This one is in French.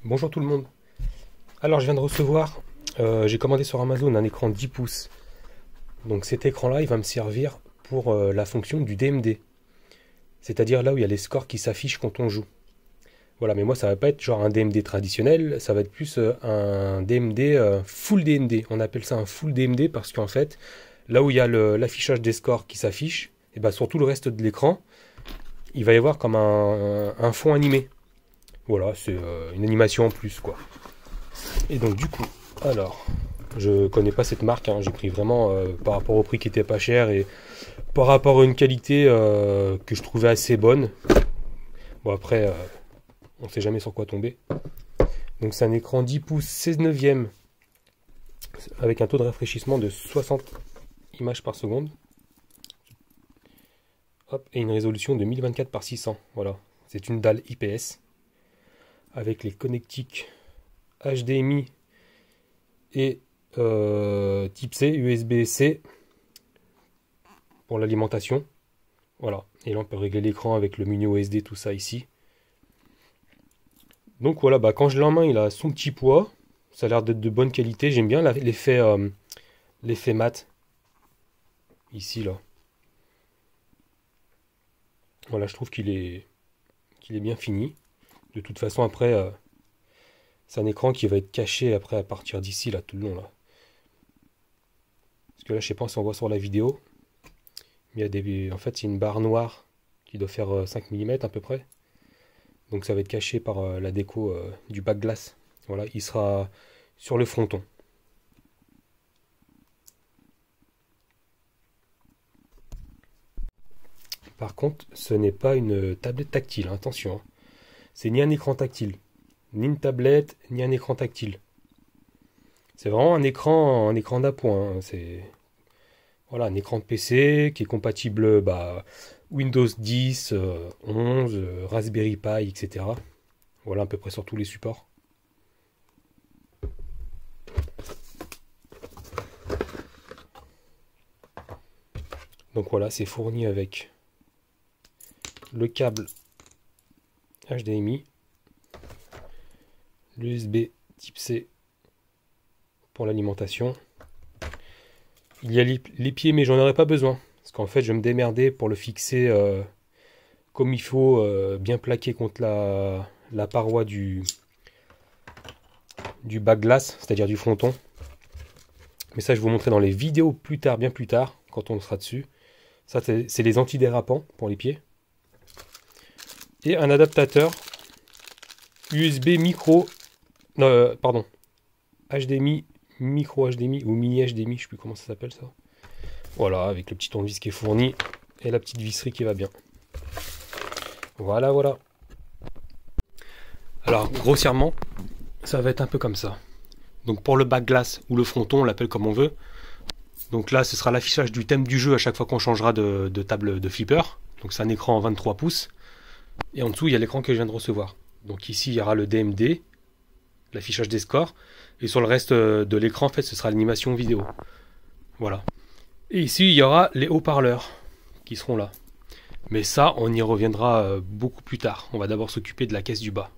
Bonjour tout le monde. Alors je viens de recevoir, j'ai commandé sur Amazon un écran 10 pouces. Donc cet écran là il va me servir pour la fonction du DMD. C'est-à-dire là où il y a les scores qui s'affichent quand on joue. Voilà, mais moi ça va pas être genre un DMD traditionnel, ça va être plus un DMD full DMD. On appelle ça un full DMD parce qu'en fait, là où il y a l'affichage des scores qui s'affiche, et ben sur tout le reste de l'écran, il va y avoir comme un fond animé. Voilà, c'est une animation en plus quoi. Et donc du coup, alors, je connais pas cette marque, hein, j'ai pris vraiment par rapport au prix qui était pas cher et par rapport à une qualité que je trouvais assez bonne. Bon après, on sait jamais sur quoi tomber. Donc c'est un écran 10 pouces 16 neuvième avec un taux de rafraîchissement de 60 images par seconde. Hop, et une résolution de 1024 par 600. Voilà, c'est une dalle IPS avec les connectiques HDMI et type C, USB-C pour l'alimentation. Voilà, et là on peut régler l'écran avec le menu OSD, tout ça ici. Donc voilà, bah, quand je l'ai en main, il a son petit poids. Ça a l'air d'être de bonne qualité. J'aime bien l'effet mat. Ici, là. Voilà, je trouve qu'il est bien fini. De toute façon, après, c'est un écran qui va être caché après à partir d'ici, là, tout le long, là. Parce que là, je sais pas si on voit sur la vidéo. Mais il y a en fait, c'est une barre noire qui doit faire 5 mm à peu près. Donc ça va être caché par la déco du back glace. Voilà, il sera sur le fronton. Par contre, ce n'est pas une tablette tactile, hein, attention. Hein. C'est ni un écran tactile, ni une tablette, ni un écran tactile. C'est vraiment un écran d'appoint. Hein. C'est voilà, un écran de PC qui est compatible Windows 10, 11, Raspberry Pi, etc. Voilà à peu près sur tous les supports. Donc voilà, c'est fourni avec le câble HDMI, l'USB type C pour l'alimentation. Il y a les pieds, mais j'en aurais pas besoin. Parce qu'en fait, je vais me démerder pour le fixer comme il faut, bien plaqué contre la paroi du back glace, c'est-à-dire du fronton. Mais ça, je vais vous montrer dans les vidéos plus tard, bien plus tard, quand on sera dessus. Ça, c'est les antidérapants pour les pieds. Et un adaptateur USB micro, pardon, HDMI, micro HDMI ou mini HDMI, je sais plus comment ça s'appelle ça. Voilà, avec le petit tournevis qui est fourni et la petite visserie qui va bien. Voilà, voilà. Alors, grossièrement, ça va être un peu comme ça. Donc pour le back glace ou le fronton, on l'appelle comme on veut. Donc là, ce sera l'affichage du thème du jeu à chaque fois qu'on changera de table de flipper. Donc c'est un écran en 23 pouces. Et en dessous, il y a l'écran que je viens de recevoir. Donc ici, il y aura le DMD, l'affichage des scores. Et sur le reste de l'écran, en fait, ce sera l'animation vidéo. Voilà. Et ici, il y aura les haut-parleurs qui seront là. Mais ça, on y reviendra beaucoup plus tard. On va d'abord s'occuper de la caisse du bas.